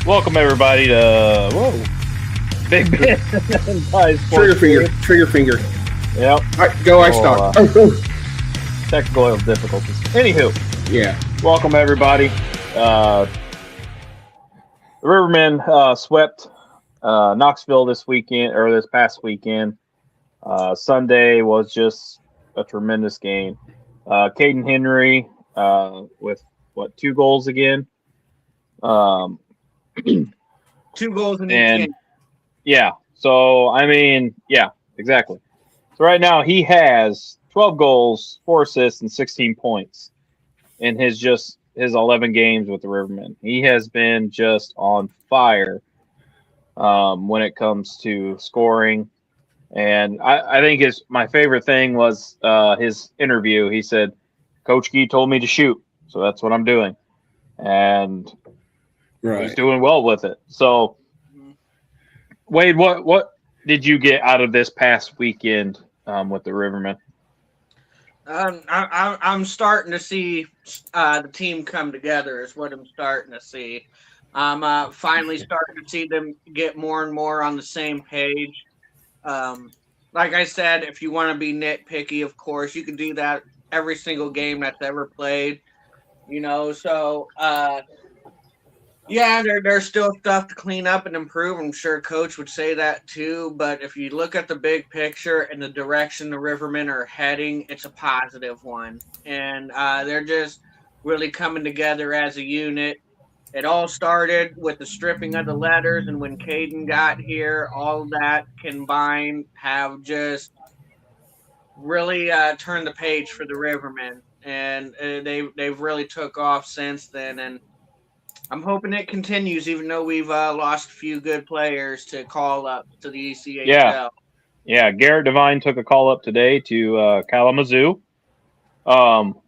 Welcome everybody to Big Ben Trigger finger. Yep. All right, go ice stock. Technical difficulties. Anywho, Yeah. welcome everybody. The Rivermen swept Knoxville this past weekend. Sunday was just a tremendous game. Caden Henry with 2 goals again. 2 goals in each game. Yeah. So yeah, exactly. So right now he has 12 goals, 4 assists, and 16 points in his 11 games with the Rivermen. He has been just on fire when it comes to scoring. And I think my favorite thing was his interview. He said, "Coach Gee told me to shoot, so that's what I'm doing," and he's doing well with it. So, Wade, what did you get out of this past weekend with the Rivermen? I'm starting to see the team come together. Is what I'm starting to see. I'm finally starting to see them get more and more on the same page. Like I said, if you want to be nitpicky, of course, you can do that every single game that's ever played. So yeah, there's still stuff to clean up and improve. I'm sure Coach would say that too. But if you look at the big picture and the direction the Rivermen are heading, it's a positive one. And they're just really coming together as a unit. It all started with the stripping of the letters, and when Caden got here, all that combined have just really turned the page for the Rivermen. And they've really took off since then. And I'm hoping it continues, even though we've lost a few good players to call up to the ECHL. Yeah. Garrett Devine took a call up today to Kalamazoo,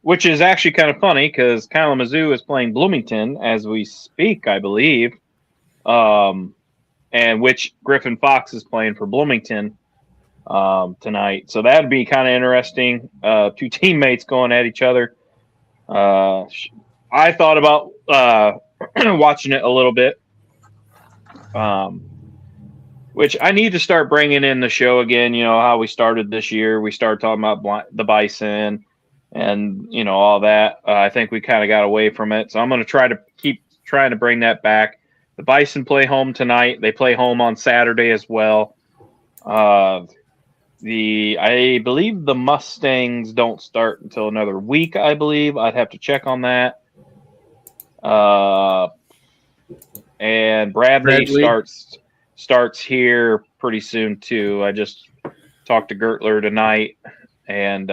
which is actually kind of funny because Kalamazoo is playing Bloomington as we speak, I believe, and which Griffin Fox is playing for Bloomington tonight. So that'd be kind of interesting. 2 teammates going at each other. I thought about watching it a little bit, which I need to start bringing in the show again. You know how we started this year. We started talking about the Bison and all that. I think we kind of got away from it. So I'm going to keep trying to bring that back. The Bison play home tonight. They play home on Saturday as well. I believe the Mustangs don't start until another week, I believe. I'd have to check on that. And Bradley starts here pretty soon too. I just talked to Gertler tonight, and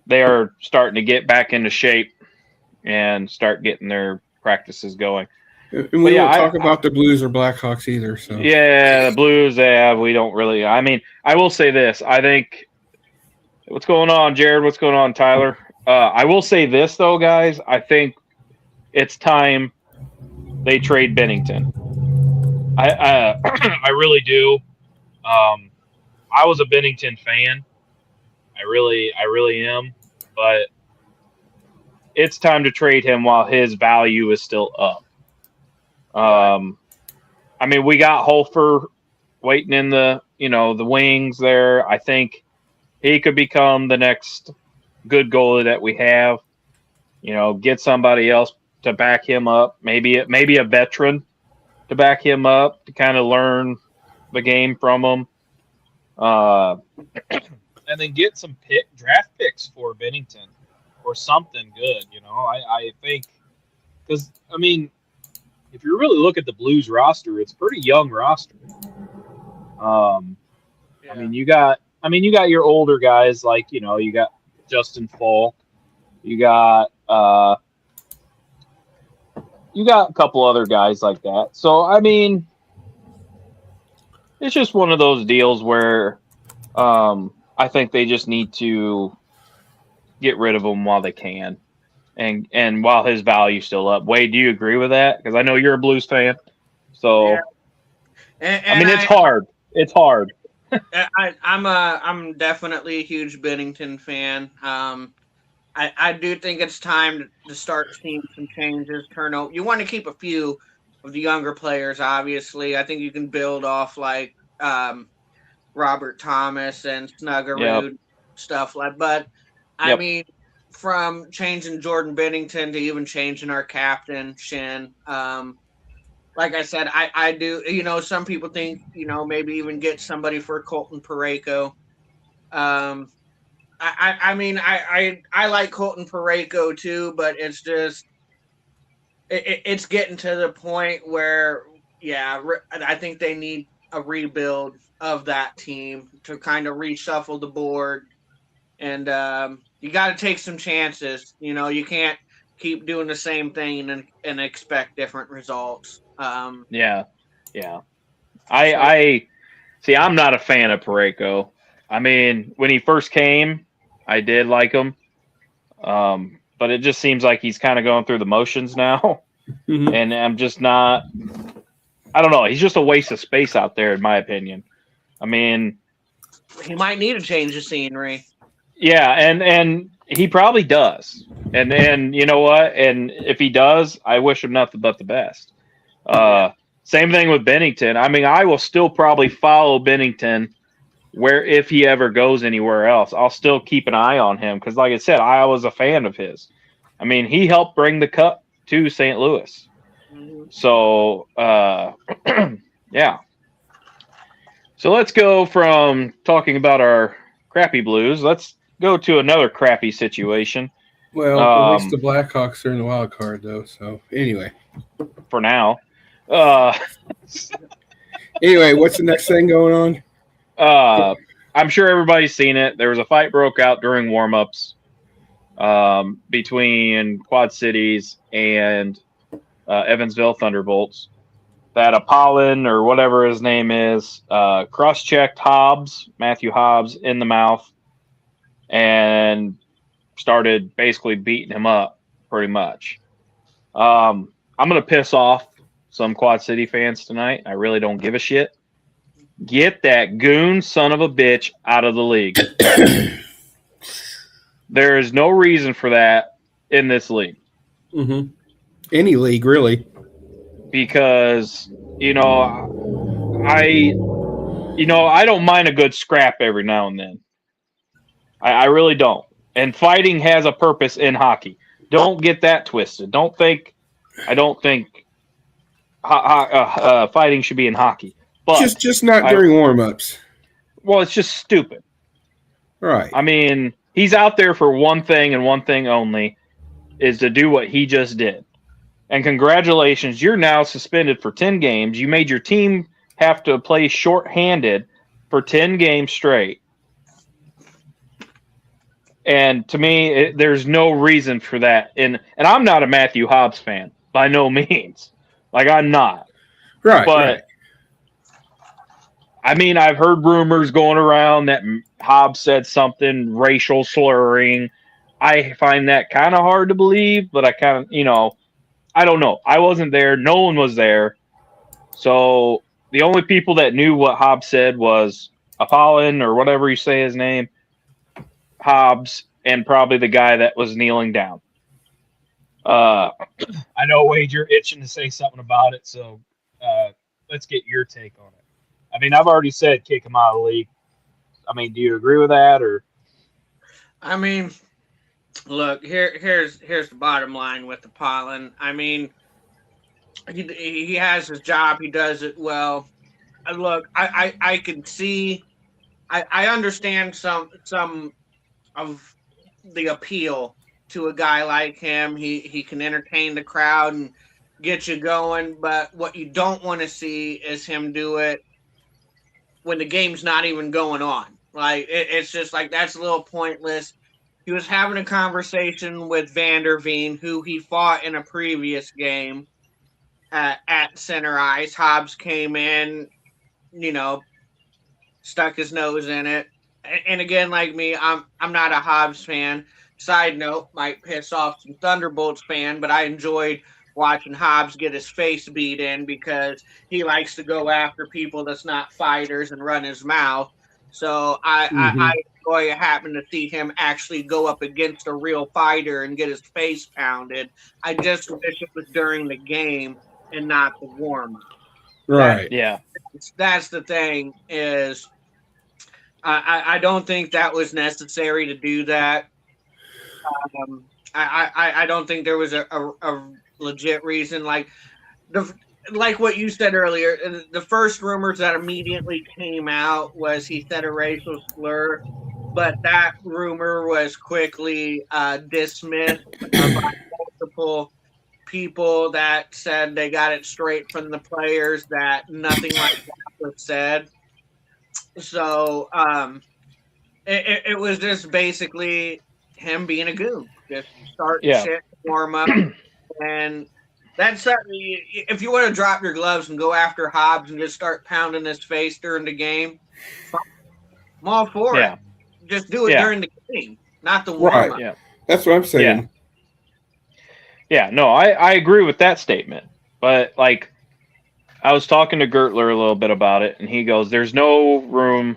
they are starting to get back into shape and start getting their practices going. And we don't talk about the Blues or Blackhawks either. So yeah, the Blues. We don't really. I mean, I will say this. I think what's going on, Jared? What's going on, Tyler? I will say this though, guys. I think it's time they trade Bennington. I really do. I was a Bennington fan. I really am. But it's time to trade him while his value is still up. I mean, we got Holfer waiting in the wings there. I think he could become the next good goalie that we have. Get somebody else to back him up. Maybe a veteran to back him up to kind of learn the game from him. And then get some draft picks for Bennington or something good. I think because if you really look at the Blues roster, it's a pretty young roster. Yeah. You got your older guys like you got Justin Falk, you got a couple other guys like that. So it's just one of those deals where I think they just need to get rid of him while they can. And while his value's still up. Wade, do you agree with that? Because I know you're a Blues fan. So, yeah. And it's hard. It's hard. I'm definitely a huge Bennington fan. I do think it's time to start seeing some changes. Turnover. You want to keep a few of the younger players, obviously. I think you can build off like Robert Thomas and Yep. Snuggerud, stuff like. But I Yep. mean, from changing Jordan Bennington to even changing our captain Shin. Like I said, I do. Some people think maybe even get somebody for Colton Parayko. I mean, I like Colton Parayko too, but it's just it's getting to the point where, yeah, I think they need a rebuild of that team to kind of reshuffle the board, and you got to take some chances. You can't keep doing the same thing and expect different results. Yeah. So, I see. I'm not a fan of Pareko. I mean, when he first came, I did like him, but it just seems like he's kind of going through the motions now, Mhm. and I'm just not. I don't know. He's just a waste of space out there, in my opinion. I mean, he might need to change the scenery. yeah, and he probably does. And you know what? And if he does, I wish him nothing but the best. Same thing with Bennington. I mean, I will still probably follow Bennington where if he ever goes anywhere else, I'll still keep an eye on him because, like I said, I was a fan of his. I mean, he helped bring the cup to St. Louis. Mm-hmm. So, yeah. So let's go from talking about our crappy Blues. Let's go to another crappy situation. Well, at least the Blackhawks are in the wild card, though. So anyway, for now. Anyway, what's the next thing going on? I'm sure everybody's seen it. There was a fight broke out during warm-ups between Quad Cities and Evansville Thunderbolts. That Apollon, or whatever his name is, cross-checked Matthew Hobbs, in the mouth and started basically beating him up pretty much. I'm going to piss off some Quad City fans tonight. I really don't give a shit. Get that goon son of a bitch out of the league. There is no reason for that in this league. Mm-hmm. Any league, really. Because, I don't mind a good scrap every now and then. I really don't. And fighting has a purpose in hockey. Don't get that twisted. I don't think fighting should be in hockey. But just not during warm-ups. Well, it's just stupid. Right. I mean, he's out there for one thing and one thing only, is to do what he just did. And congratulations, you're now suspended for 10 games. You made your team have to play shorthanded for 10 games straight. And to me, there's no reason for that. And I'm not a Matthew Hobbs fan, by no means. Like, I'm not. Right. But, I mean, I've heard rumors going around that Hobbs said something racial slurring. I find that kind of hard to believe, but I kind of, I don't know. I wasn't there. No one was there. So the only people that knew what Hobbs said was Apollon, or whatever you say his name, Hobbs, and probably the guy that was kneeling down. I know, Wade, you're itching to say something about it, so let's get your take on it. I mean, I've already said kick him out of the league. I mean, do you agree with that, or? I mean, look, here's the bottom line with Apollon. I mean, he has his job. He does it well. Look, I can see, I understand some of the appeal to a guy like him. He can entertain the crowd and get you going, but what you don't want to see is him do it when the game's not even going on. Like, it's just like, that's a little pointless. He was having a conversation with Vander Veen, who he fought in a previous game at center ice. Hobbs came in, stuck his nose in it. And again, like me, I'm not a Hobbs fan. Side note, might piss off some Thunderbolts fan, but I enjoyed watching Hobbs get his face beat in because he likes to go after people that's not fighters and run his mouth. So I enjoy happening to see him actually go up against a real fighter and get his face pounded. I just wish it was during the game and not the warm up. Right. That's the thing is I don't think that was necessary to do that. I don't think there was a legit reason. Like what you said earlier, the first rumors that immediately came out was he said a racial slur, but that rumor was quickly dismissed by multiple people that said they got it straight from the players that nothing like that was said. So it was just basically him being a goon, just starting shit, warm up, and that's something. If you want to drop your gloves and go after Hobbs and just start pounding his face during the game, I'm all for it. Just do it during the game, not the warm up. Yeah, that's what I'm saying. Yeah, no, I agree with that statement. But like, I was talking to Gertler a little bit about it, and he goes, "There's no room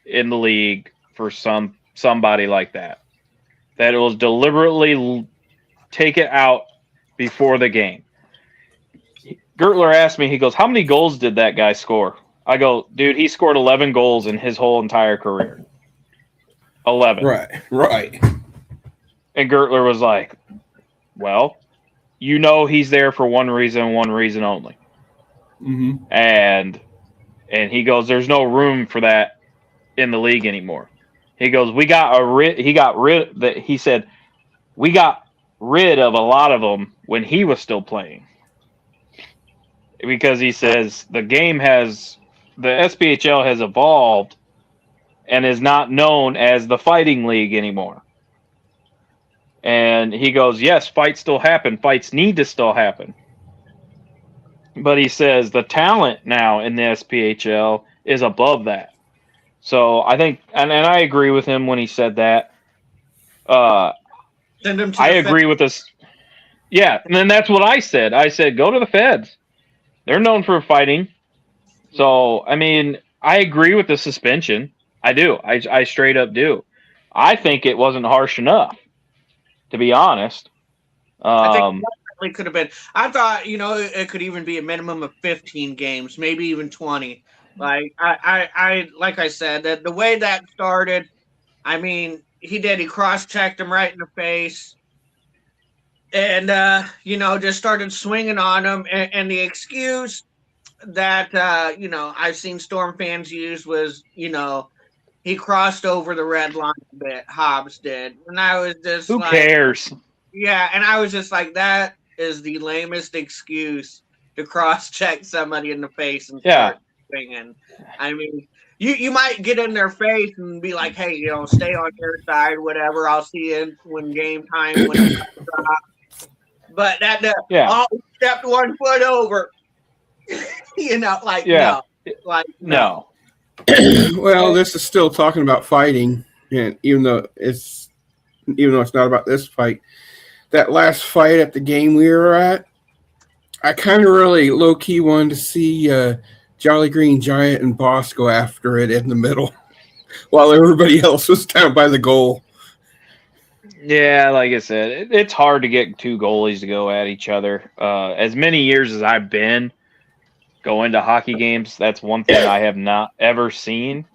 in the league for somebody like that. That it will deliberately take it out before the game." Gertler asked me, he goes, "How many goals did that guy score?" I go, "Dude, he scored 11 goals in his whole entire career." 11. Right. And Gertler was like, "Well, you know he's there for one reason only." Mm-hmm. And he goes, "There's no room for that in the league anymore." He goes, "We got he said, we got rid of a lot of them when he was still playing." Because he says the SPHL has evolved and is not known as the fighting league anymore. And he goes, "Yes, fights still happen. Fights need to still happen." But he says the talent now in the SPHL is above that. So I think, and I agree with him when he said that. Send him to I agree with this. Yeah, and then that's what I said. I said, go to the feds. They're known for fighting. So, I mean, I agree with the suspension. I do. I straight up do. I think it wasn't harsh enough, to be honest. I think it could have been. I thought, it could even be a minimum of 15 games, maybe even 20. Like like I said, that the way that started, I mean, he cross-checked him right in the face, and just started swinging on him. And the excuse that I've seen Storm fans use was, he crossed over the red line a bit. Hobbs did, and I was just who cares? Yeah, and I was just like, that is the lamest excuse to cross-check somebody in the face and start swinging. I mean, you might get in their face and be like, "Hey, stay on your side, whatever. I'll see you when game time when it comes up." But oh, stepped 1 foot over. No. Well, this is still talking about fighting, and even though it's not about this fight, that last fight at the game we were at, I kind of really low key wanted to see Jolly Green Giant and Boss go after it in the middle, while everybody else was down by the goal. Yeah, like I said, it's hard to get two goalies to go at each other. As many years as I've been going to hockey games, that's one thing I have not ever seen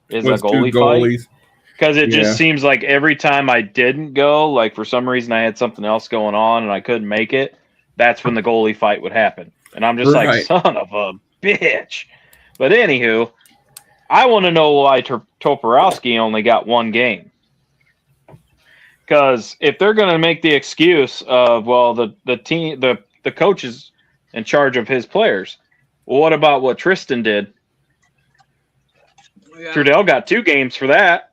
is a goalie fight. Because it just seems like every time I didn't go, like for some reason I had something else going on and I couldn't make it, that's when the goalie fight would happen. And I'm just like, son of a bitch. But anywho, I want to know why Toporowski only got one game. Because if they're going to make the excuse of, well, the team, the coach is in charge of his players, well, what about what Tristan did? Yeah. Trudell got 2 games for that.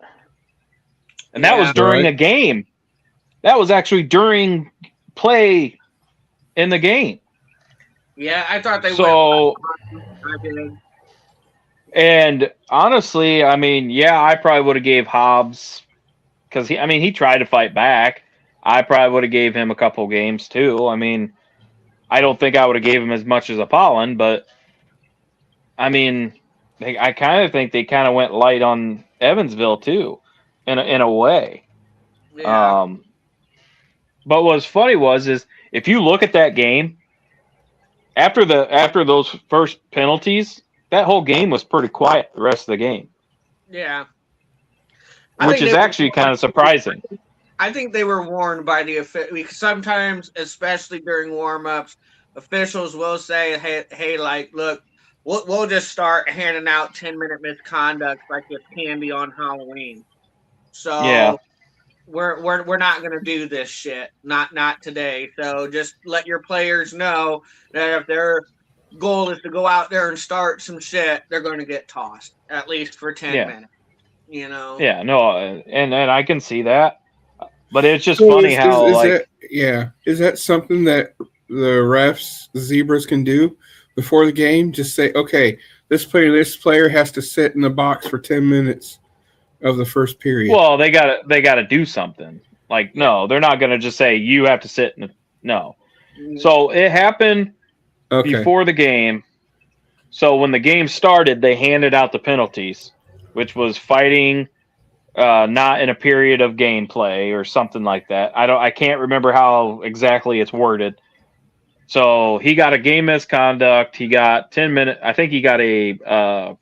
And that was during a game. That was actually during play in the game. Yeah, I thought they went. And honestly, I mean, I probably would have gave Hobbs, because he tried to fight back. I probably would have gave him a couple games too. I mean, I don't think I would have gave him as much as Apollon, but I mean, I kind of think they kind of went light on Evansville too, in a way. Yeah. But what's funny is if you look at that game after those first penalties, that whole game was pretty quiet. The rest of the game, Yeah. which is actually kind of surprising. I think they were warned by the because sometimes, especially during warm-ups, officials will say, "Hey, like, look, we'll just start handing out 10-minute misconduct like it's candy on Halloween." Yeah. So we're not gonna do this shit. Not today. So just let your players know that if their goal is to go out there and start some shit, they're going to get tossed at least for 10 minutes. You know. Yeah. No, and I can see that. But it's just So funny how is that something that the refs, the zebras, can do before the game? Just say, okay, this player has to sit in the box for 10 minutes of the first period. Well, they gotta do something. Like, no, they're not gonna just say you have to sit in no. So it happened before the game. So when the game started, they handed out the penalties, which was fighting not in a period of gameplay or something like that. I can't remember how exactly it's worded. So he got a game misconduct. He got 10 minutes. I think he got a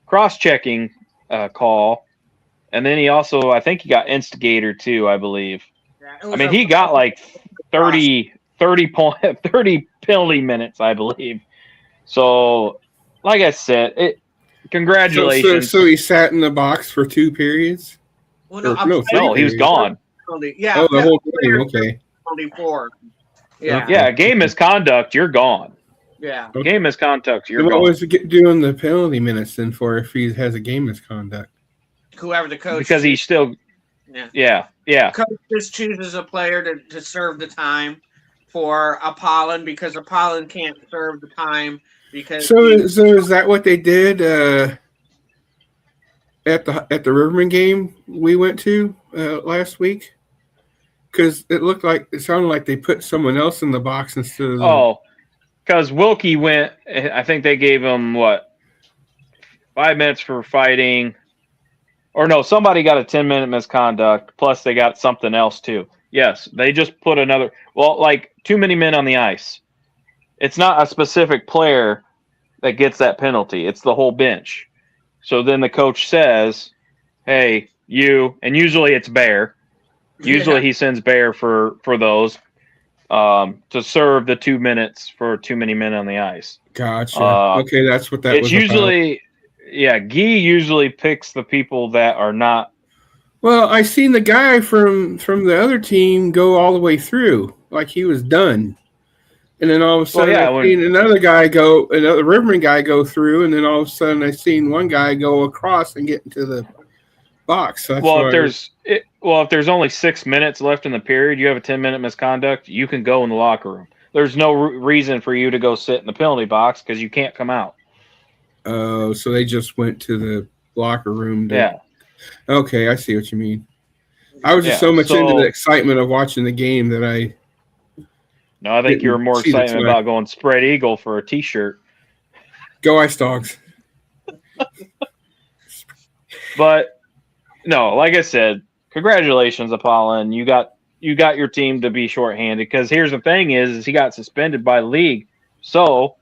cross-checking call, and then he also I think he got instigator too. I believe. I mean, he got like 30 penalty minutes, I believe. So, like I said, congratulations. So he sat in the box for 2 periods? Well, no, he was gone. Yeah. Oh, the whole game. Okay. 24. Yeah. Yeah. Game misconduct. You're gone. Yeah. Game misconduct. You're what gone. What was he doing the penalty minutes then for if he has a game misconduct? Whoever the coach. Because he's still. Yeah. Coach just chooses a player to serve the time for Apollon because Apollon can't serve the time because. So is that what they did at the Rivermen game we went to last week? Because it sounded like they put someone else in the box instead of. Because Wilkie went. I think they gave him 5 minutes for fighting. Or no, somebody got a 10-minute misconduct, plus they got something else too. Yes, they just put another. Well, like too many men on the ice. It's not a specific player that gets that penalty. It's the whole bench. So then the coach says, "Hey, you," and usually it's Bear. Usually he sends Bear for those to serve the 2 minutes for too many men on the ice. Gotcha. Okay, that's what that was. It's usually. Yeah, Guy usually picks the people that are not. Well, I seen the guy from the other team go all the way through, like he was done, and then all of a sudden I seen another Riverman guy go through, and then all of a sudden I seen one guy go across and get into the box. So if there's only 6 minutes left in the period, you have a 10-minute misconduct, you can go in the locker room. There's no reason for you to go sit in the penalty box because you can't come out. Oh, so they just went to the locker room. Yeah. Okay, I see what you mean. I was just so much into the excitement of watching the game that I. No, I think you were more excited about going spread eagle for a T-shirt. Go Ice Dogs. But no, like I said, congratulations, Apollon. You got your team to be shorthanded because here's the thing: is he got suspended by the league, so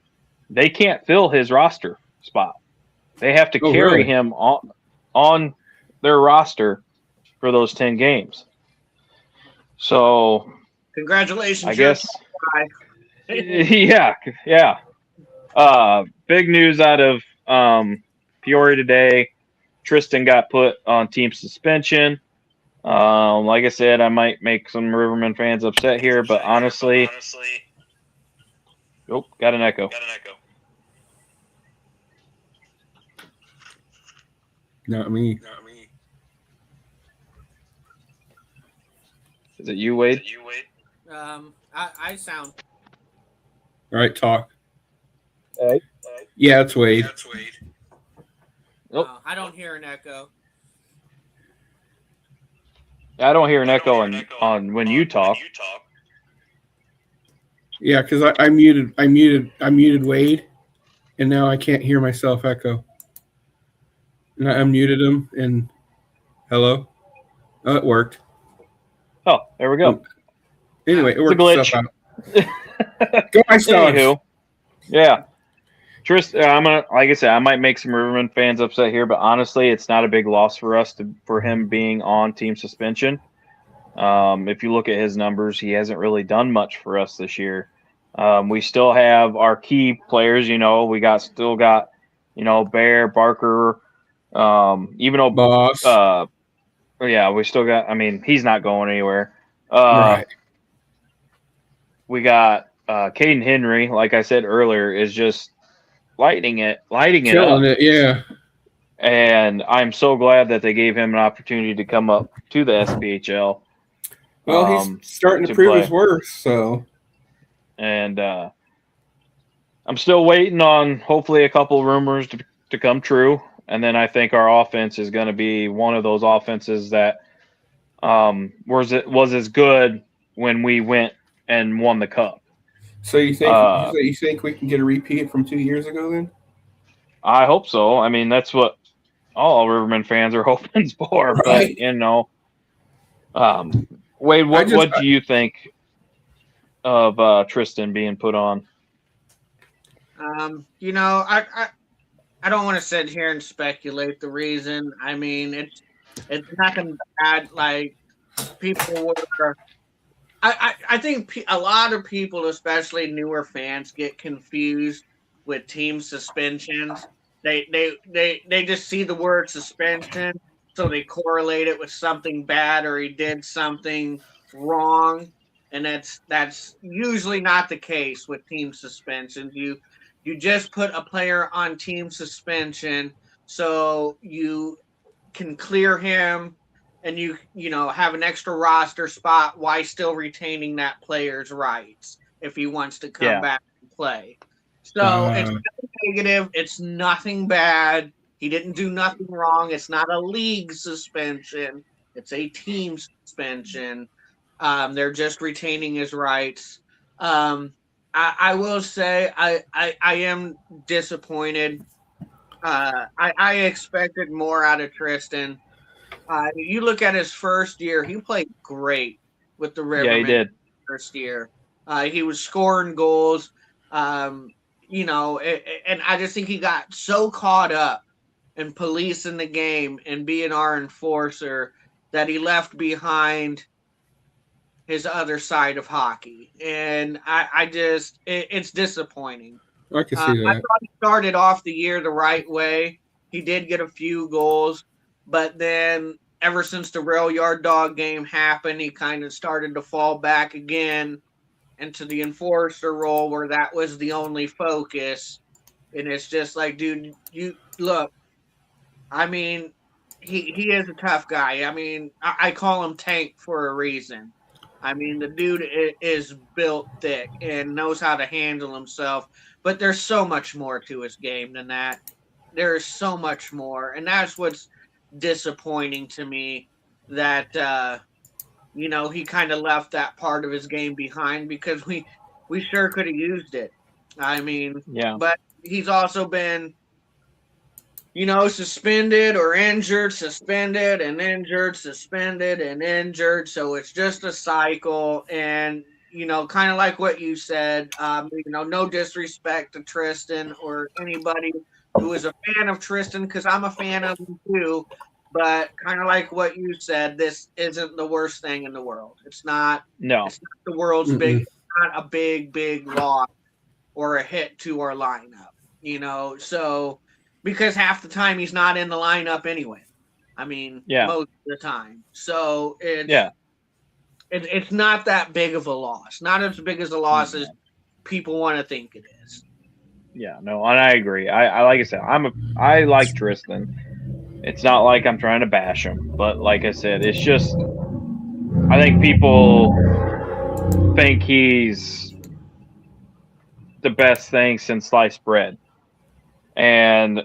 they can't fill his roster spot. They have to carry him on their roster for those 10 games. So congratulations, I guess. Yeah. Big news out of Peoria today. Tristan got put on team suspension. Like I said, I might make some Rivermen fans upset here, but honestly, got an echo. Not me. Is it you, Wade? I sound. All right, talk. Hey. Yeah, it's Wade. Nope. I don't hear an echo. I don't hear an echo on when you talk. Yeah, because I muted Wade. and now I can't hear myself echo. And I unmuted him, and hello? Oh, it worked. Oh, there we go. Anyway, it It's a worked itself glitch. out. Go Ice Dogs! Anywho, yeah. Tristan, I'm gonna, like I said, I might make some Rivermen fans upset here, but honestly, it's not a big loss for us for him being on team suspension. If you look at his numbers, he hasn't really done much for us this year. We still have our key players. We still got Bear, Barker. Even though Boss. yeah, we still got. I mean, he's not going anywhere. Right. We got Caden Henry. Like I said earlier, is just lighting it Killing up. it, yeah. And I'm so glad that they gave him an opportunity to come up to the SPHL. Well, he's starting to prove his worth, so. And I'm still waiting on hopefully a couple rumors to come true. And then I think our offense is going to be one of those offenses that was as good when we went and won the cup. So you think we can get a repeat from 2 years ago then? I hope so. I mean, that's what all Rivermen fans are hoping for. Right. But Wade, what do you think of Tristan being put on? I don't want to sit here and speculate the reason. I mean, it's nothing bad. Like people were. I think a lot of people, especially newer fans, get confused with team suspensions. They just see the word suspension, so they correlate it with something bad or he did something wrong, and that's usually not the case with team suspensions. You just put a player on team suspension so you can clear him and you have an extra roster spot while still retaining that player's rights if he wants to come back and play. So it's nothing negative. It's nothing bad. He didn't do nothing wrong. It's not a league suspension. It's a team suspension. They're just retaining his rights. I will say I am disappointed. I expected more out of Tristan. You look at his first year; he played great with the Rivermen. Yeah, he did. First year, he was scoring goals. And I just think he got so caught up in policing the game and being our enforcer that he left behind his other side of hockey, and it's disappointing. I can see that. I thought he started off the year the right way. He did get a few goals, but then ever since the Rail Yard Dog game happened, he kind of started to fall back again into the enforcer role where that was the only focus. And it's just like, dude, you look, I mean, he is a tough guy. I mean, I call him Tank for a reason. I mean, the dude is built thick and knows how to handle himself. But there's so much more to his game than that. There is so much more. And that's what's disappointing to me, that, he kind of left that part of his game behind because we sure could have used it. I mean, yeah. But he's also been, suspended or injured, suspended and injured, suspended and injured. So it's just a cycle. And, kind of like what you said, no disrespect to Tristan or anybody who is a fan of Tristan, because I'm a fan of him too. But kind of like what you said, this isn't the worst thing in the world. It's not. No. It's not the world's big. It's not a big loss or a hit to our lineup. So because half the time he's not in the lineup anyway. I mean, most of the time. So it's not that big of a loss. Not as big as a loss as people want to think it is. Yeah, no, and I agree. I like I said, I like Tristan. It's not like I'm trying to bash him, but like I said, it's just I think people think he's the best thing since sliced bread. And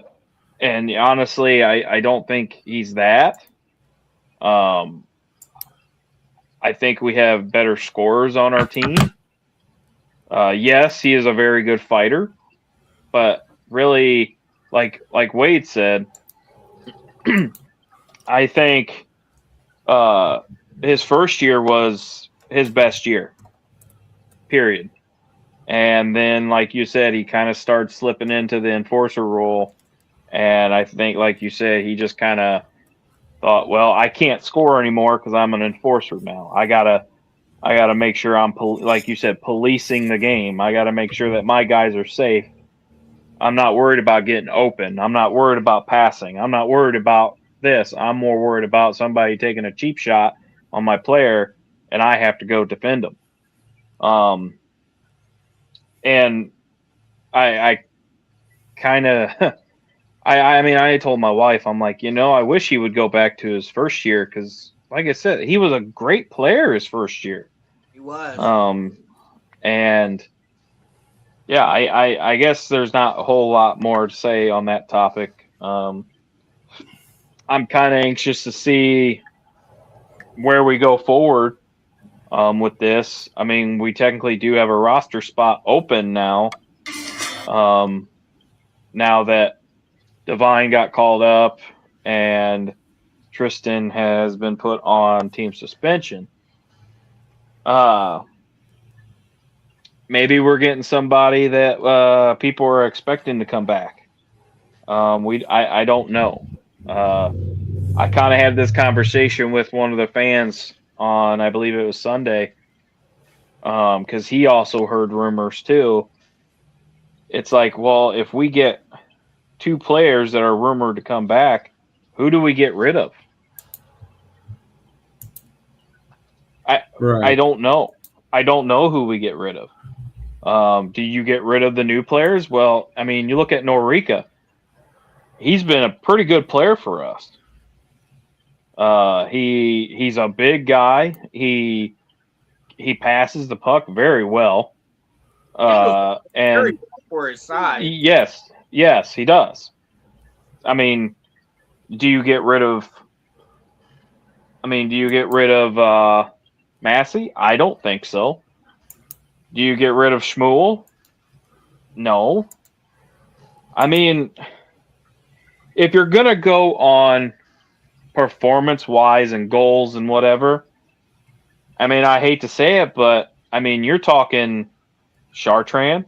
honestly, I don't think he's that. I think we have better scorers on our team. Yes, he is a very good fighter, but really, like Wade said, I think his first year was his best year, period. And then, like you said, he kind of started slipping into the enforcer role. And I think, like you said, he just kind of thought, well, I can't score anymore because I'm an enforcer now. I gotta make sure I'm, like you said, policing the game. I gotta make sure that my guys are safe. I'm not worried about getting open. I'm not worried about passing. I'm not worried about this. I'm more worried about somebody taking a cheap shot on my player, and I have to go defend them. And I kind of, I mean, I told my wife, I'm like, I wish he would go back to his first year because, like I said, he was a great player his first year. He was. And yeah, I guess there's not a whole lot more to say on that topic. I'm kind of anxious to see where we go forward with this. I mean, we technically do have a roster spot open now. Now that Divine got called up and Tristan has been put on team suspension. Maybe we're getting somebody that people are expecting to come back. I don't know. I kind of had this conversation with one of the fans on, I believe it was Sunday, because he also heard rumors too. It's like, well, if we get 2 players that are rumored to come back, who do we get rid of? I don't know. I don't know who we get rid of. Do you get rid of the new players? Well, I mean, you look at Norica. He's been a pretty good player for us. He's a big guy. He passes the puck very well. And very for his size. Yes, he does. I mean, do you get rid of Massey? I don't think so. Do you get rid of Shmuel? No. I mean, if you're going to go on performance-wise and goals and whatever, I mean, I hate to say it, but, I mean, you're talking Chartrand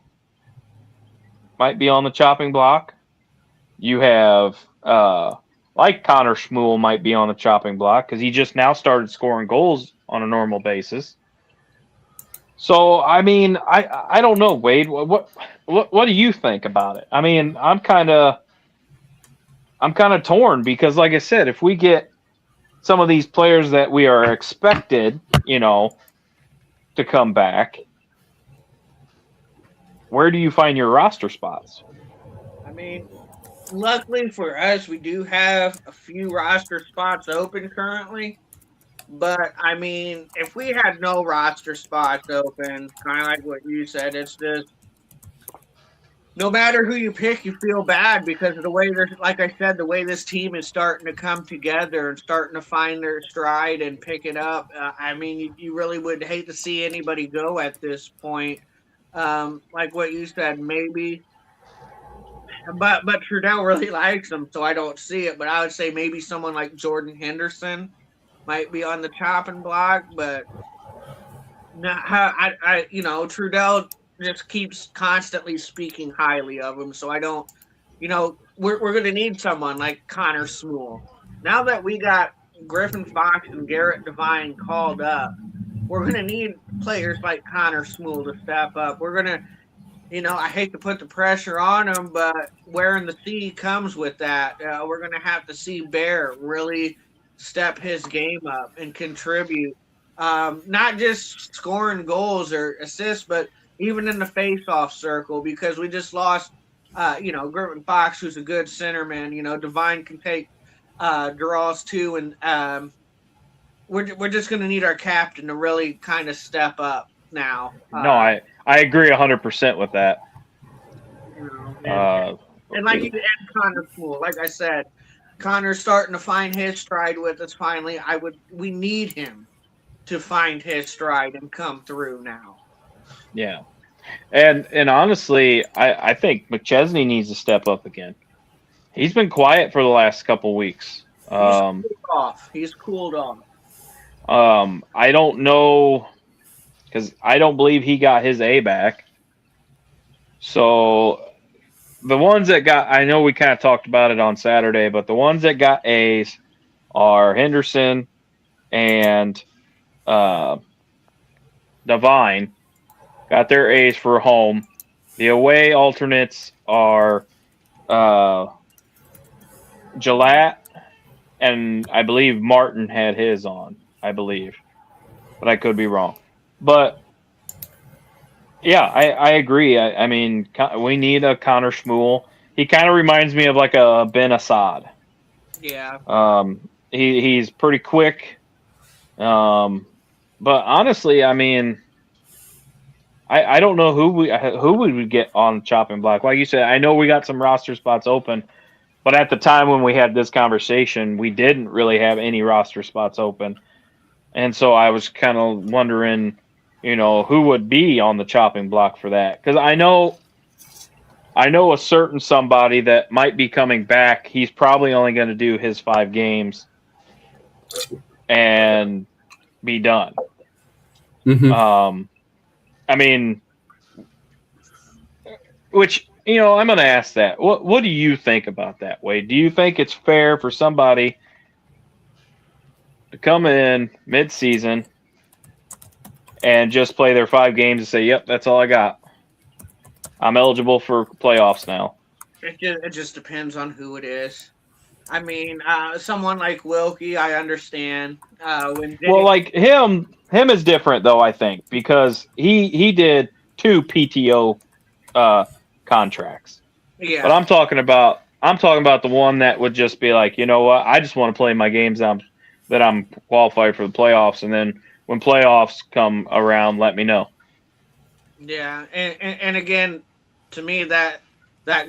might be on the chopping block. You have, like Connor Shmuel might be on the chopping block because he just now started scoring goals on a normal basis. So, I mean, I don't know, Wade. What do you think about it? I mean, I'm kind of torn because, like I said, if we get some of these players that we are expected, to come back, where do you find your roster spots? I mean, luckily for us, we do have a few roster spots open currently. But, I mean, if we had no roster spots open, kind of like what you said, it's just no matter who you pick, you feel bad because of the way like I said, the way this team is starting to come together and starting to find their stride and pick it up. I mean, you really would hate to see anybody go at this point. Like what you said, maybe. But Trudell really likes them, so I don't see it. But I would say maybe someone like Jordan Henderson might be on the chopping block, but Trudell just keeps constantly speaking highly of him. So I don't, we're going to need someone like Connor Shmuel. Now that we got Griffin Fox and Garrett Devine called up, we're going to need players like Connor Shmuel to step up. We're going to, I hate to put the pressure on him, but wearing the C comes with that. We're going to have to see Bear really step his game up and contribute. Not just scoring goals or assists, but even in the face-off circle, because we just lost, Griffin Fox, who's a good centerman. Devine can take draws too, and we're just going to need our captain to really kind of step up now. No, I agree 100% with that. And like you and Connor Poole, like I said, Connor's starting to find his stride with us finally. We need him to find his stride and come through now. Yeah. And honestly, I think McChesney needs to step up again. He's been quiet for the last couple weeks. He's cooled off. He's cooled off. I don't know because I don't believe he got his A back. So the ones that got, I know we kind of talked about it on Saturday, but the ones that got A's are Henderson and uh, Devine got their A's for home. The away alternates are uh, Gillette, and I believe Martin had his on, I believe, but I could be wrong. But yeah, I agree. I mean, we need a Connor Schmuel. He kind of reminds me of like a Ben Assad. Yeah. He's pretty quick. But honestly, I mean, I don't know who we would get on chopping block. Like you said, I know we got some roster spots open, but at the time when we had this conversation, we didn't really have any roster spots open, and so I was kind of wondering, who would be on the chopping block for that? Because I know a certain somebody that might be coming back. He's probably only going to do his 5 games and be done. Mm-hmm. I mean, which I'm going to ask that. What do you think about that, Wade? Do you think it's fair for somebody to come in mid-season and just play their 5 games and say, "Yep, that's all I got. I'm eligible for playoffs now"? It just depends on who it is. I mean, someone like Wilkie, I understand. Well, like him is different though, I think, because he did 2 PTO contracts. Yeah. But I'm talking about the one that would just be like, you know what, I just want to play my games that I'm qualified for the playoffs, and then when playoffs come around, let me know. Yeah, and again, to me that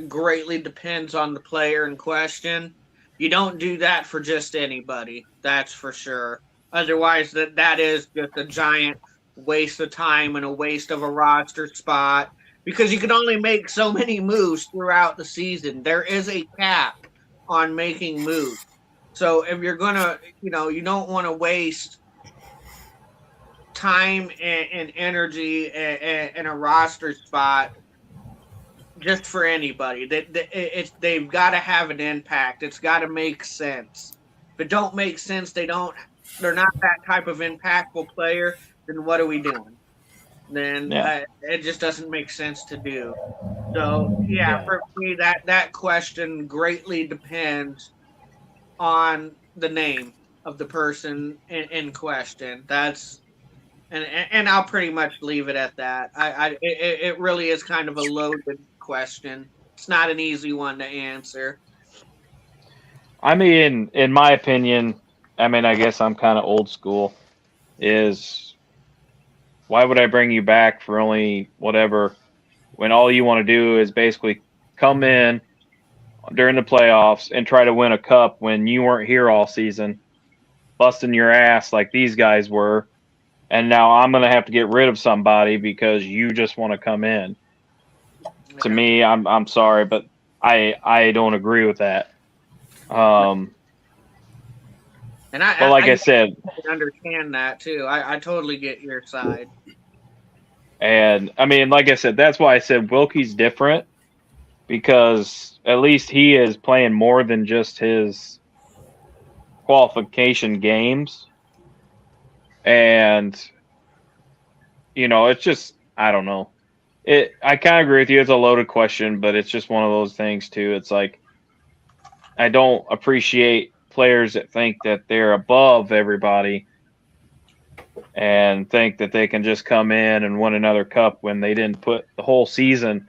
greatly depends on the player in question. You don't do that for just anybody, that's for sure. Otherwise, that is just a giant waste of time and a waste of a roster spot because you can only make so many moves throughout the season. There is a cap on making moves. So if you're gonna, you don't want to waste time and energy in a roster spot just for anybody. They've got to have an impact. It's got to make sense. If it don't make sense, they're not that type of impactful player. Then what are we doing? Then it just doesn't make sense to do. So yeah, for me that question greatly depends on the name of the person in question. That's and I'll pretty much leave it at that. It really is kind of a loaded question. It's not an easy one to answer. I mean, in my opinion, I guess I'm kind of old school. Is why would I bring you back for only whatever when all you want to do is basically come in during the playoffs and try to win a cup when you weren't here all season, busting your ass like these guys were, and now I'm going to have to get rid of somebody because you just want to come in. Yeah. To me, I'm sorry, but I don't agree with that. And I said, understand that too. I totally get your side. And I mean, like I said, that's why I said Wilkie's different because at least he is playing more than just his qualification games. And it's just I don't know. I kind of agree with you. It's a loaded question, but it's just one of those things too. It's like I don't appreciate players that think that they're above everybody and think that they can just come in and win another cup when they didn't put the whole season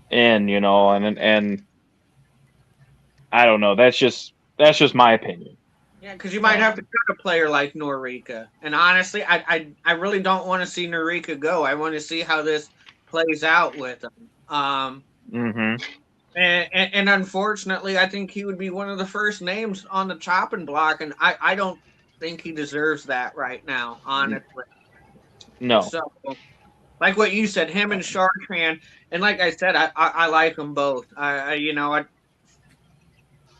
in, and I don't know. That's just my opinion. Yeah, because you might have to cut a player like Norika, and honestly, I really don't want to see Norika go. I want to see how this plays out with him. And unfortunately, I think he would be one of the first names on the chopping block, and I don't think he deserves that right now, honestly. No. So like what you said, him and Chartrand, and like I said, I like them both.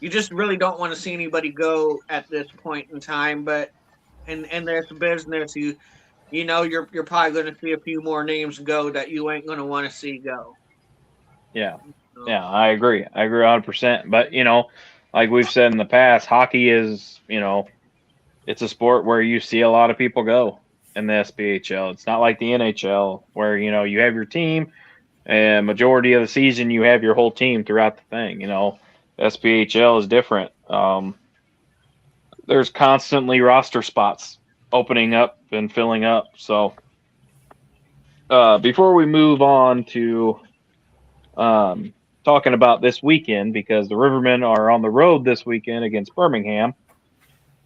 You just really don't want to see anybody go at this point in time, but in this business, you're probably going to see a few more names go that you ain't going to want to see go. Yeah. So, Yeah, I agree. I agree 100%. But, like we've said in the past, hockey is, it's a sport where you see a lot of people go in the SPHL. It's not like the NHL where, you have your team and majority of the season you have your whole team throughout the thing. SPHL is different. There's constantly roster spots opening up and filling up. So before we move on to talking about this weekend, because the Rivermen are on the road this weekend against Birmingham.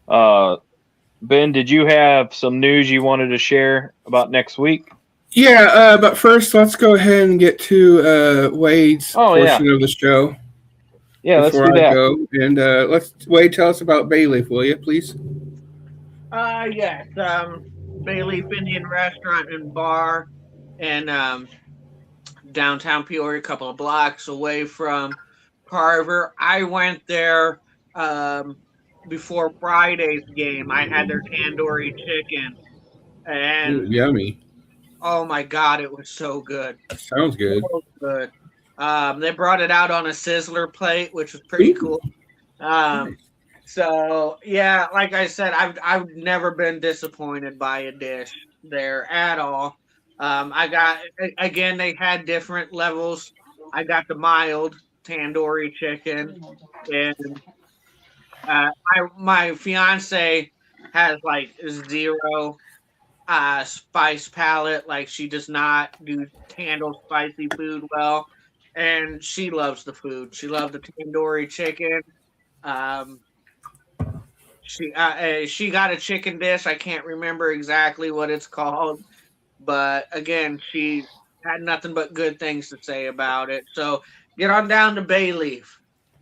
Ben, did you have some news you wanted to share about next week? Yeah, but first let's go ahead and get to Wade's portion of the show. Yeah, let's do that. Go. And Wade, tell us about Bayleaf, will you, please? Yes. Bayleaf Indian Restaurant and Bar in downtown Peoria, a couple of blocks away from Carver. I went there before Friday's game. I had their tandoori chicken. And ooh, yummy. Oh my God, it was so good. Sounds good. So good. They brought it out on a sizzler plate, which was pretty cool. So yeah, like I said, I've never been disappointed by a dish there at all. They had different levels. I got the mild tandoori chicken, and my fiance has like zero spice palette. Like she does not handle spicy food well, and she loves the food. She loved the tandoori chicken. She got a chicken dish. I can't remember exactly what it's called, but again, she had nothing but good things to say about it. So get on down to Bayleaf,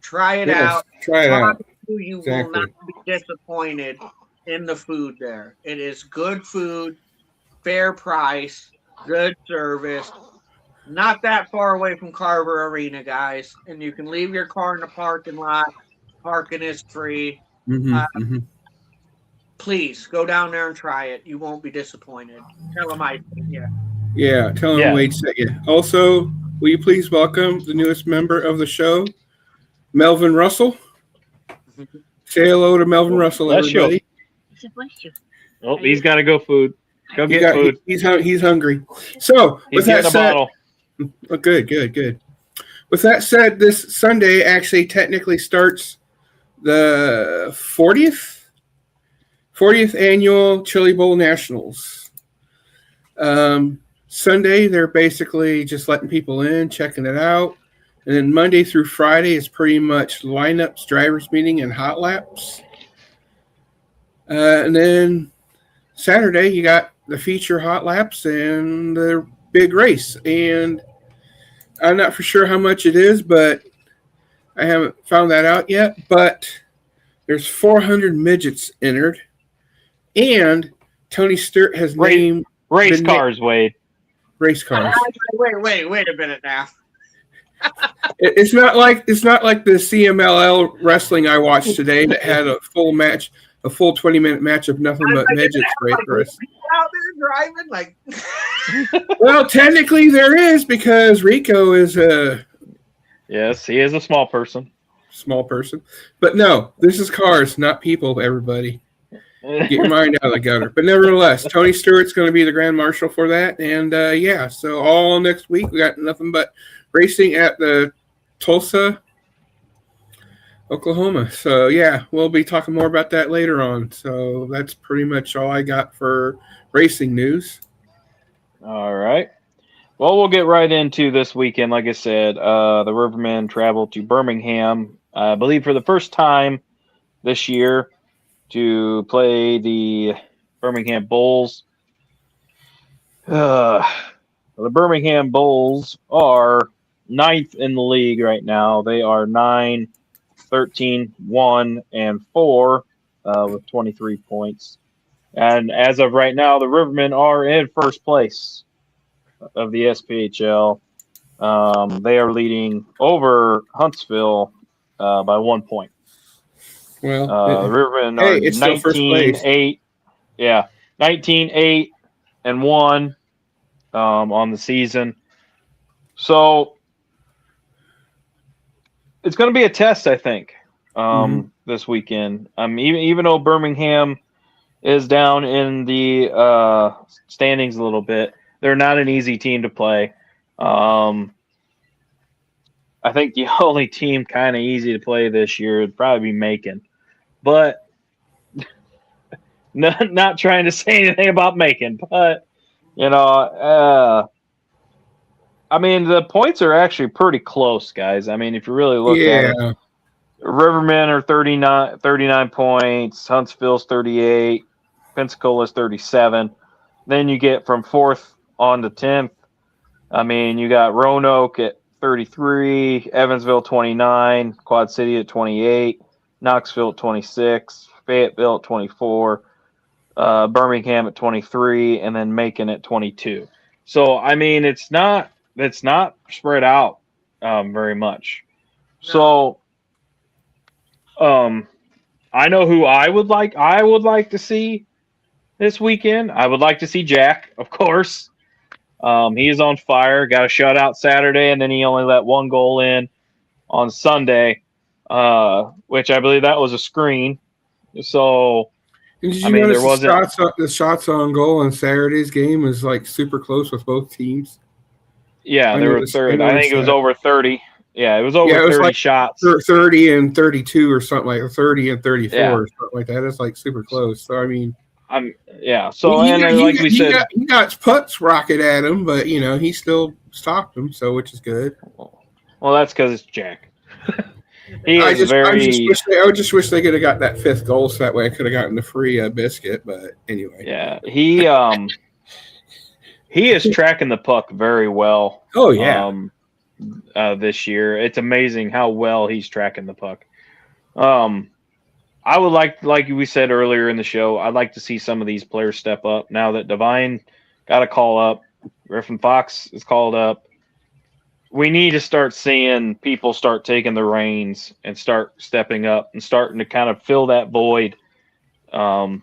try it out. Try it out. You will not be disappointed in the food there. It is good food, fair price, good service. Not that far away from Carver Arena, guys, and you can leave your car in the parking lot. Parking is free. Please go down there and try it. You won't be disappointed. Tell them I sent you. Yeah, tell them Wade sent you. Also, will you please welcome the newest member of the show, Melvin Russell? Say hello to Melvin Russell, everybody. Oh, he's got to go food. Go get food. He's hungry. So, with that said, oh, good. With that said, this Sunday actually technically starts the 40th annual Chili Bowl Nationals. Sunday, they're basically just letting people in, checking it out. And then Monday through Friday is pretty much lineups, drivers meeting, and hot laps. And then Saturday, you got the feature hot laps and the big race. And I'm not for sure how much it is, but I haven't found that out yet. But there's 400 midgets entered. And Tony Stewart has named race cars, Wade. Race cars. Wait a minute now. It's not like the CMLL wrestling I watched today that had a full 20-minute match of nothing but midgets right for us. Out there driving like. Well, technically there is, because Rico is a. Yes, he is a small person. But no, this is cars, not people. Everybody, get your mind out of the gutter. But nevertheless, Tony Stewart's going to be the grand marshal for that, and so all next week we got nothing but racing at the Tulsa, Oklahoma. So yeah, we'll be talking more about that later on. So that's pretty much all I got for racing news. All right. Well, we'll get right into this weekend. Like I said, the Rivermen travel to Birmingham, I believe for the first time this year, to play the Birmingham Bulls. The Birmingham Bulls are 9th in the league right now. They are 9, 13, 1, and 4 with 23 points. And as of right now, the Rivermen are in first place of the SPHL. They are leading over Huntsville by 1 point. Well, Rivermen hey, are it's still first place. 19-8. Yeah, 19-8 and 1 on the season. So it's going to be a test, I think, this weekend. Even though Birmingham is down in the standings a little bit, they're not an easy team to play. I think the only team kind of easy to play this year would probably be Macon. But not trying to say anything about Macon, but I mean, the points are actually pretty close, guys. I mean, if you really look at it, Rivermen are 39 points, Huntsville's 38, Pensacola's 37. Then you get from 4th on to 10th. I mean, you got Roanoke at 33, Evansville 29, Quad City at 28, Knoxville at 26, Fayetteville at 24, Birmingham at 23, and then Macon at 22. So, I mean, it's not spread out very much. No. So, I know who I would like to see this weekend. I would like to see Jack, of course. He is on fire. Got a shutout Saturday, and then he only let 1 goal in on Sunday, which I believe that was a screen. So, I mean, there wasn't the shots on goal on Saturday's game was like super close with both teams. Yeah, there were 30. I think it was over 30. Yeah, it was over 30 like shots. 30 and 32 or something like 30 and 34 or something like that. It's like super close. So I mean, So he got putts rocket at him, but he still stopped him. So which is good. Well, that's because it's Jack. I just wish they could have got that 5th goal, so that way I could have gotten the free biscuit. But anyway, yeah, he is tracking the puck very well. Oh yeah. This year, it's amazing how well he's tracking the puck. I would like we said earlier in the show, I'd like to see some of these players step up. Now that Devine got a call up, Griffin Fox is called up, we need to start seeing people start taking the reins and start stepping up and starting to kind of fill that void. And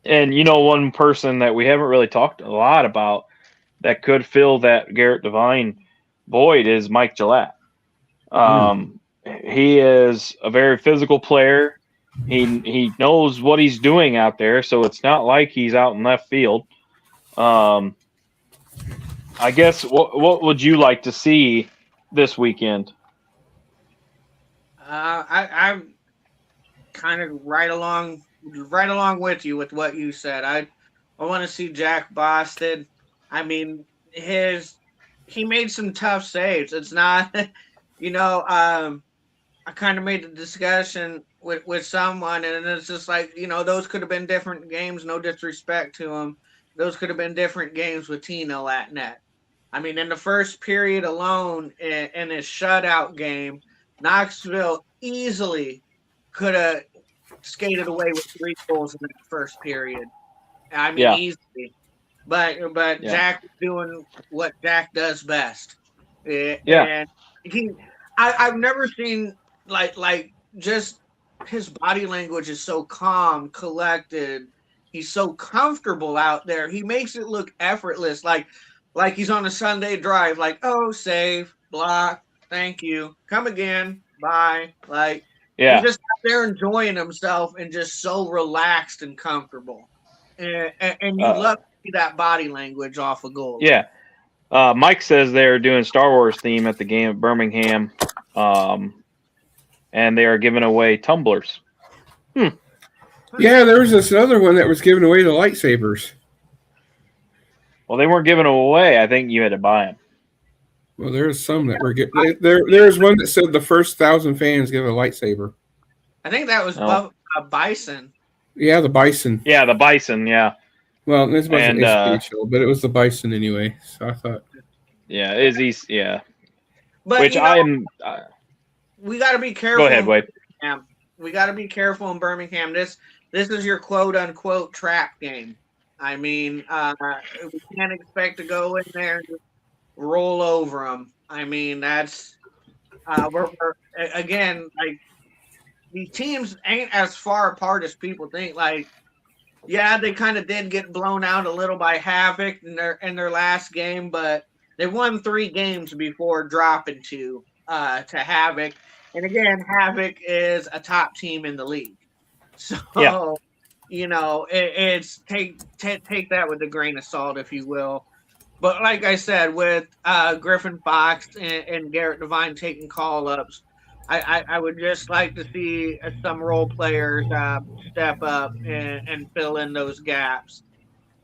one person that we haven't really talked a lot about that could fill that Garrett Devine void is Mike Gillette. He is a very physical player. He knows what he's doing out there, so it's not like he's out in left field. I guess what would you like to see this weekend? I'm kind of right along with you with what you said. I want to see Jack Boston. I mean, he made some tough saves. It's not, I kind of made the discussion with someone, and it's just like, those could have been different games. No disrespect to him. Those could have been different games with Tino at net. I mean, in the first period alone, in his shutout game, Knoxville easily could have skated away with 3 goals in the first period. I mean, easily. But Jack is doing what Jack does best. And I've never seen like just his body language is so calm, collected. He's so comfortable out there. He makes it look effortless, like he's on a Sunday drive. Like, oh, save, block, thank you, come again, bye. He's just out there enjoying himself and just so relaxed and comfortable. And you love to see that body language off a goal. Yeah. Mike says they're doing Star Wars theme at the game at Birmingham, and they are giving away tumblers. Yeah, there was this other one that was giving away the lightsabers. Well, they weren't giving them away. I think you had to buy them. Well, there's some that were getting. There's one that said the first 1,000 fans give a lightsaber. I think that was Bison. Yeah, the Bison. Yeah, the Bison. Yeah. Well, this wasn't SPHL, but it was the Bison anyway. So I thought. Yeah, yeah. But which we got to be careful. Go ahead, Wade. We got to be careful in Birmingham. This is your quote unquote trap game. I mean, we can't expect to go in there and just roll over them. I mean, that's again, like, these teams ain't as far apart as people think. Like, yeah, they kind of did get blown out a little by Havoc in their last game, but they won 3 games before dropping to Havoc. And again, Havoc is a top team in the league. So, Yeah. it's take that with a grain of salt, if you will. But like I said, with Griffin Fox and Garrett Devine taking call ups, I would just like to see some role players step up and fill in those gaps.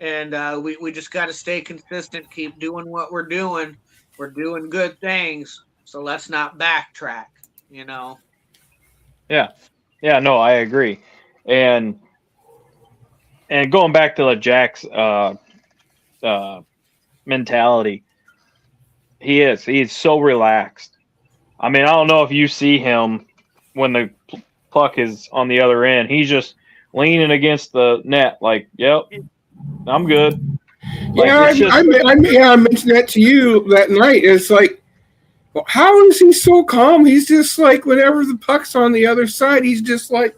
And we just got to stay consistent, keep doing what we're doing. We're doing good things, so let's not backtrack. You know. Yeah. Yeah. No, I agree. And going back to Jack's mentality, he's so relaxed. I mean, I don't know if you see him when the puck is on the other end. He's just leaning against the net, like, "Yep, I'm good." Like, Yeah, it's just, I mentioned that to you that night. It's like, well, how is he so calm? He's just like, whenever the puck's on the other side, he's just like,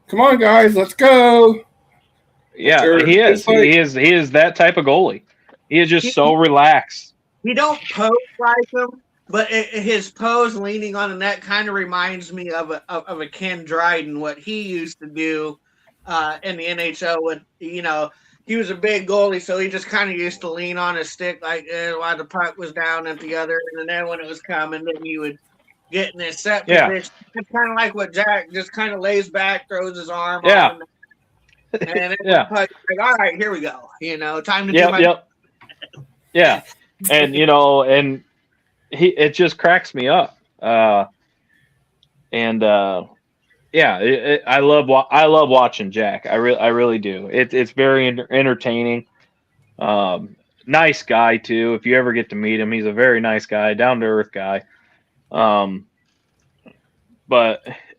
come on, guys, let's go. yeah, Or he is. it's like, He is that type of goalie. He is just so relaxed. He don't pose like him, but his pose leaning on the net kind of reminds me of a Ken Dryden, what he used to do in the NHL. With he was a big goalie, so he just kind of used to lean on his stick like while the puck was down at the other, and then when it was coming, then he would get in his set Yeah. position. It's kind of like what Jack just kind of lays back, throws his arm Yeah. on, and Yeah. like, all right, here we go. Time to do my. Yep. Yeah. And it just cracks me up. Yeah, I love watching Jack. I really do. It's very entertaining. Nice guy too. If you ever get to meet him, he's a very nice guy, down to earth guy. But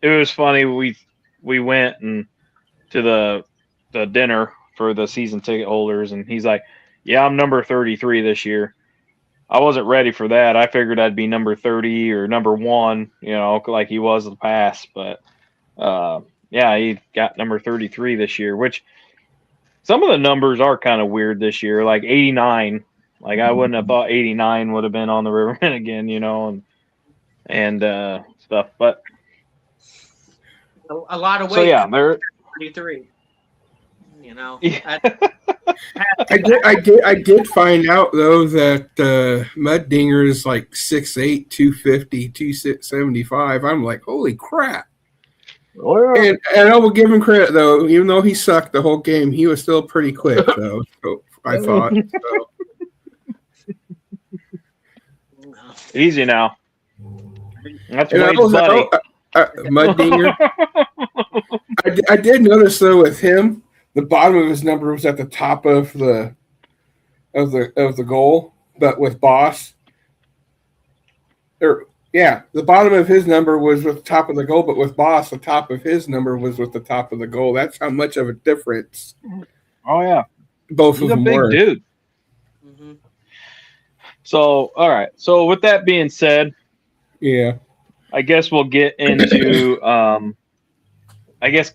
it was funny. We went to the dinner for the season ticket holders, and he's like, "Yeah, I'm number 33 this year." I wasn't ready for that. I figured I'd be number 30 or number 1, like he was in the past. But yeah, he got number 33 this year, which some of the numbers are kind of weird this year, like 89. Like, I wouldn't have thought 89 would have been on the Rivermen again, and stuff. But a lot of weight. so yeah, they're 33. I did find out though that Muddinger is like 6'8", 250, 275. I'm like, holy crap. And I will give him credit though, even though he sucked the whole game, he was still pretty quick though. So I thought. So. Easy now. That's Wade's buddy. Muddinger. I did notice though with him, the bottom of his number was at the top of the goal, but with Boss, the bottom of his number was with the top of the goal, but with Boss, the top of his number was with the top of the goal. That's how much of a difference. Oh yeah, both of them were. He's a big dude. Mm-hmm. So all right. So with that being said, yeah, I guess we'll get into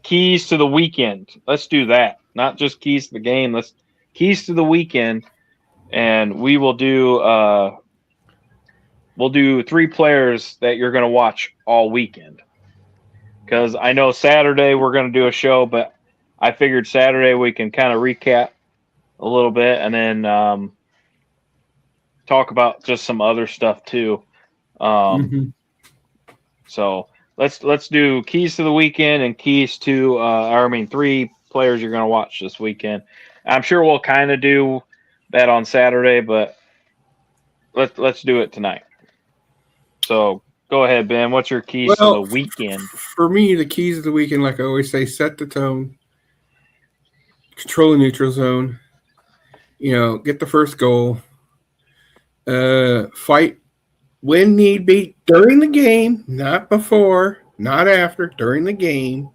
keys to the weekend. Let's do that. Not just keys to the game. Let's keys to the weekend, and we will do. We'll do 3 players that you're going to watch all weekend. Because I know Saturday we're going to do a show, but I figured Saturday we can kind of recap a little bit and then talk about just some other stuff too. So let's do keys to the weekend and keys to 3 players you're going to watch this weekend. I'm sure we'll kind of do that on Saturday, but let's do it tonight. So go ahead, Ben. What's your keys to the weekend? For me, the keys of the weekend, like I always say, set the tone, control the neutral zone, get the first goal, fight when need be during the game, not before, not after, during the game.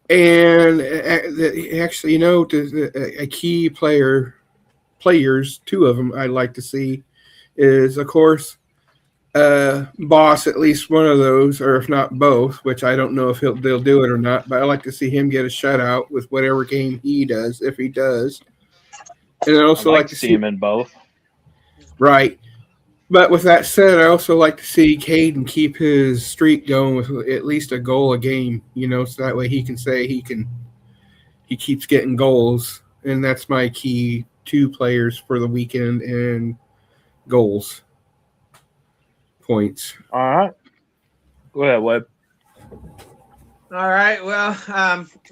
And actually, a key players, two of them I'd like to see is, of course, Boss, at least one of those, or if not both, which I don't know if they'll do it or not, but I like to see him get a shutout with whatever game he does, if he does. And I I'd also like like to to see see, him in both. right. But with that said, I also like to see Caden keep his streak going with at least a goal a game, so that way he can say he keeps getting goals. And that's my key two players for the weekend and goals points. All right. Go ahead, Webb. All right. Well,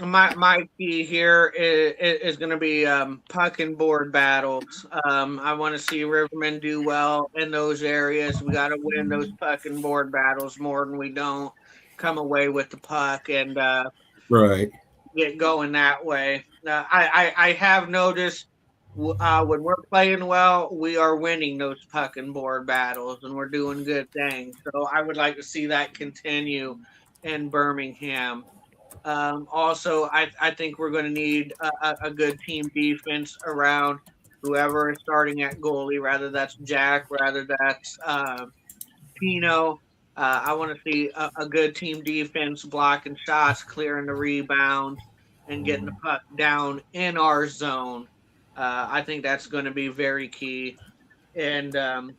my key here is going to be puck and board battles. I want to see Rivermen do well in those areas. We got to win those puck and board battles more than we don't come away with the puck and Right. get going that way. I have noticed when we're playing well, we are winning those puck and board battles and we're doing good things. So I would like to see that continue in Birmingham. Also, I think we're going to need a good team defense around whoever is starting at goalie, rather that's Jack, rather that's Pino. I want to see a good team defense blocking shots, clearing the rebounds, and getting the puck down in our zone. I think that's going to be very key. And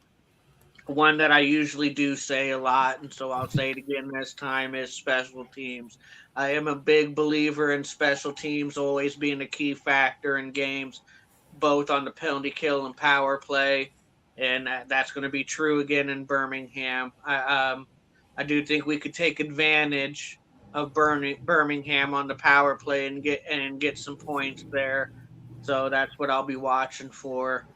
one that I usually do say a lot, and so I'll say it again this time, is special teams. I am a big believer in special teams always being a key factor in games, both on the penalty kill and power play, and that's going to be true again in Birmingham. I do think we could take advantage of Birmingham on the power play and get some points there. So that's what I'll be watching for.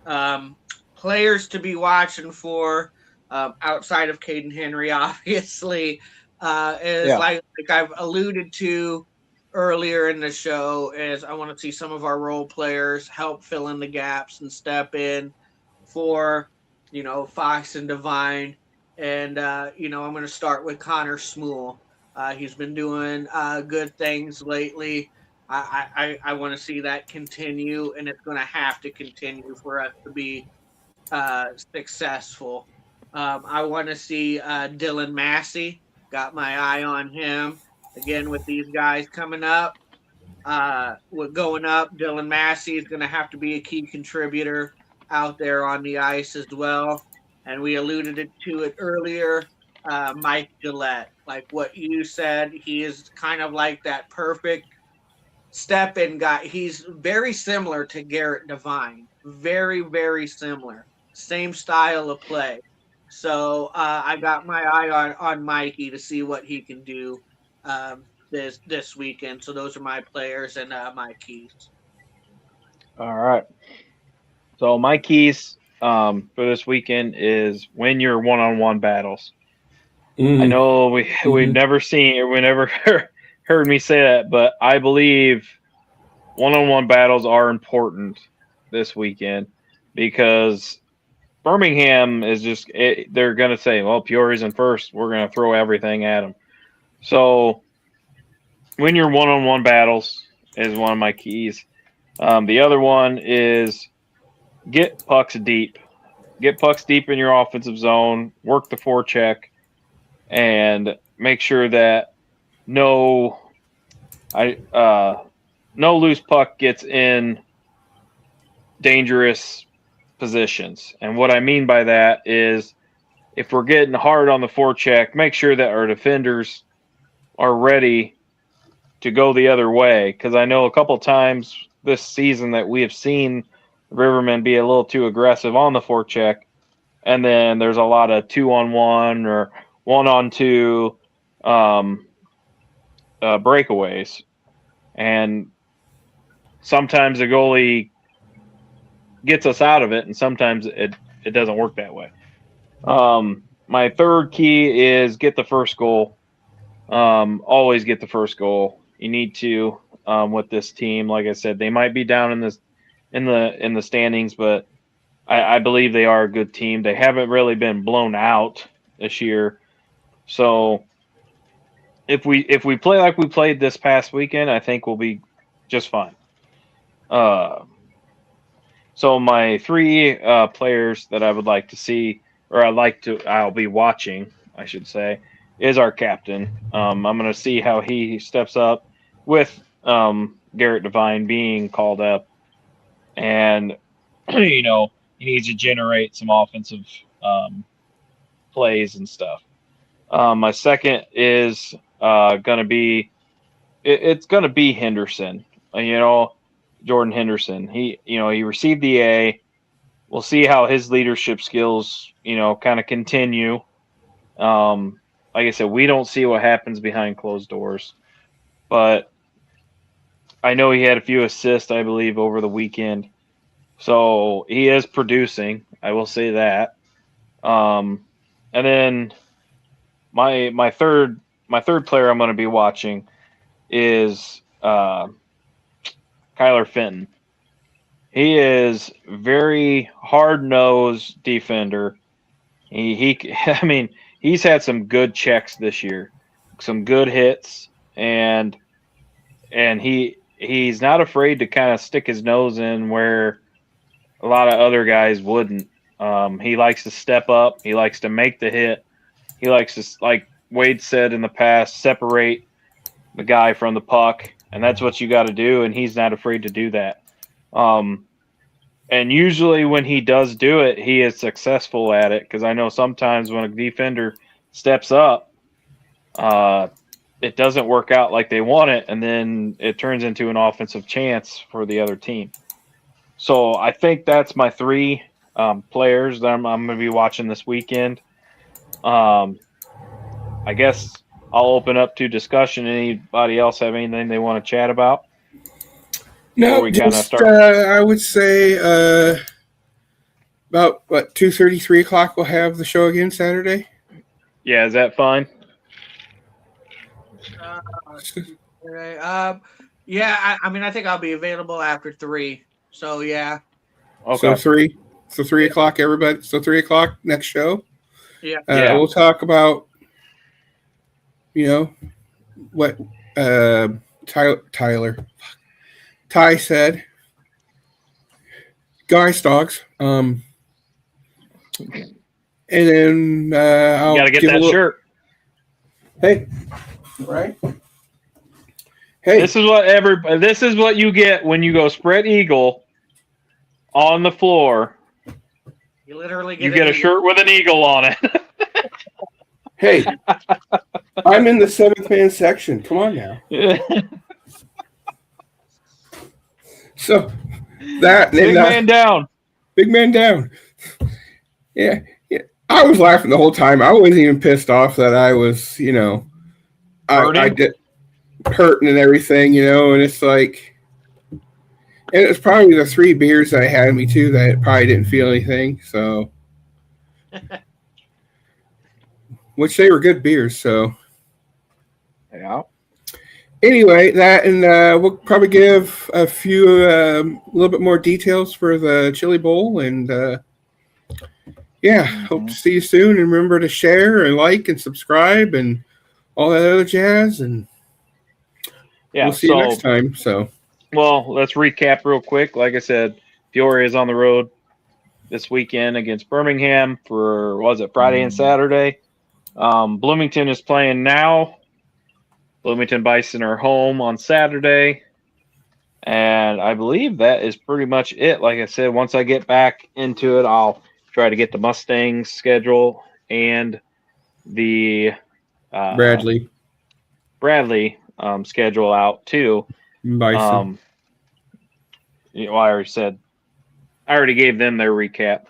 Um, Players to be watching for outside of Caden Henry, obviously, is Yeah. like I've alluded to earlier in the show, is I want to see some of our role players help fill in the gaps and step in for, Fox and Divine. And, I'm going to start with Connor Smool. He's been doing good things lately. I want to see that continue, and it's going to have to continue for us to be successful. I want to see Dylan Massey. Got my eye on him again with these guys coming up. With going up, Dylan Massey is going to have to be a key contributor out there on the ice as well. And we alluded to it earlier. Mike Gillette, like what you said, he is kind of like that perfect step in guy. He's very similar to Garrett Devine. Very, very similar. Same style of play. So I got my eye on Mikey to see what he can do this weekend. So those are my players and my keys. All right. So my keys for this weekend is win your one-on-one battles. I know we've never we never heard me say that, but I believe one-on-one battles are important this weekend because Birmingham is just they're going to say, well, Peoria's in first. We're going to throw everything at them. So win your one-on-one battles is one of my keys. The other one is get pucks deep. Get pucks deep in your offensive zone. Work the forecheck, and make sure that no loose puck gets in dangerous positions. And what I mean by that is if we're getting hard on the forecheck, make sure that our defenders are ready to go the other way. Because I know a couple times this season that we have seen Rivermen be a little too aggressive on the forecheck, and then there's a lot of 2-on-1 or 1-on-2 breakaways, and sometimes the goalie gets us out of it, and sometimes it doesn't work that way. My third key is get the first goal. Always get the first goal. You need to with this team. Like I said, they might be down in the standings, but I believe they are a good team. They haven't really been blown out this year. So if we play like we played this past weekend, I think we'll be just fine. So my three players that I would like to see, or I'll be watching, I should say, is our captain. I'm going to see how he steps up with Garrett Devine being called up, and he needs to generate some offensive plays and stuff. My second is going to be it's going to be Henderson. Jordan Henderson. He received the A. We'll see how his leadership skills, kind of continue. Like I said, we don't see what happens behind closed doors, but I know he had a few assists, I believe, over the weekend. So he is producing. I will say that. And then my third player I'm going to be watching is Kyler Fenton. He is very hard-nosed defender. He's had some good checks this year, some good hits, and he's not afraid to kind of stick his nose in where a lot of other guys wouldn't. He likes to step up. He likes to make the hit. He likes to, like Wade said in the past, separate the guy from the puck, and that's what you got to do, and he's not afraid to do that. And usually when he does do it, he is successful at it, because I know sometimes when a defender steps up, it doesn't work out like they want it, and then it turns into an offensive chance for the other team. So I think that's my three players that I'm going to be watching this weekend. I guess I'll open up to discussion. Anybody else have anything they want to chat about? No, I would say about 2:30, 3 o'clock we'll have the show again Saturday. Yeah, is that fine? Yeah, I think I'll be available after 3. So yeah. Okay. So 3 o'clock, everybody. So 3 o'clock next show. Yeah. We'll talk about what Ty said. Guys dogs. And then I'll gotta get that shirt. Hey. Right. Hey. This is what you get when you go spread eagle on the floor. You literally get a shirt with an eagle on it. Hey, I'm in the 7th man section. Come on now. So that big man down. Big man down. Yeah. I was laughing the whole time. I wasn't even pissed off that I was, I did hurting and everything, and it's like, and it's probably the 3 beers that I had in me too that probably didn't feel anything. So, which they were good beers. So, yeah. Anyway, that and we'll probably give a few, a little bit more details for the Chili Bowl, and hope to see you soon. And remember to share and like and subscribe and all that other jazz. And we'll see you next time. So, well, let's recap real quick. Like I said, Peoria is on the road this weekend against Birmingham for Friday and Saturday. Bloomington is playing now. Bloomington Bison are home on Saturday. And I believe that is pretty much it. Like I said, once I get back into it, I'll try to get the Mustangs schedule and the Bradley schedule out too. Bison. I already gave them their recap.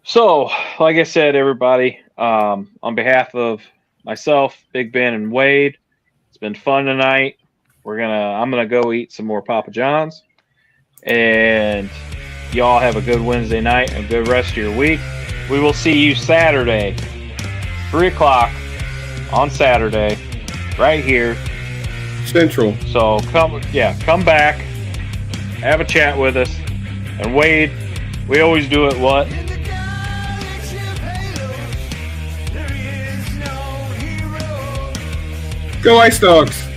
So, like I said, everybody, on behalf of myself, Big Ben, and Wade, it's been fun tonight. I'm gonna go eat some more Papa John's, and y'all have a good Wednesday night and a good rest of your week. We will see you Saturday, 3 o'clock on Saturday, right here, Central. So come back, have a chat with us, and Wade, we always do it what? Go Ice Dogs.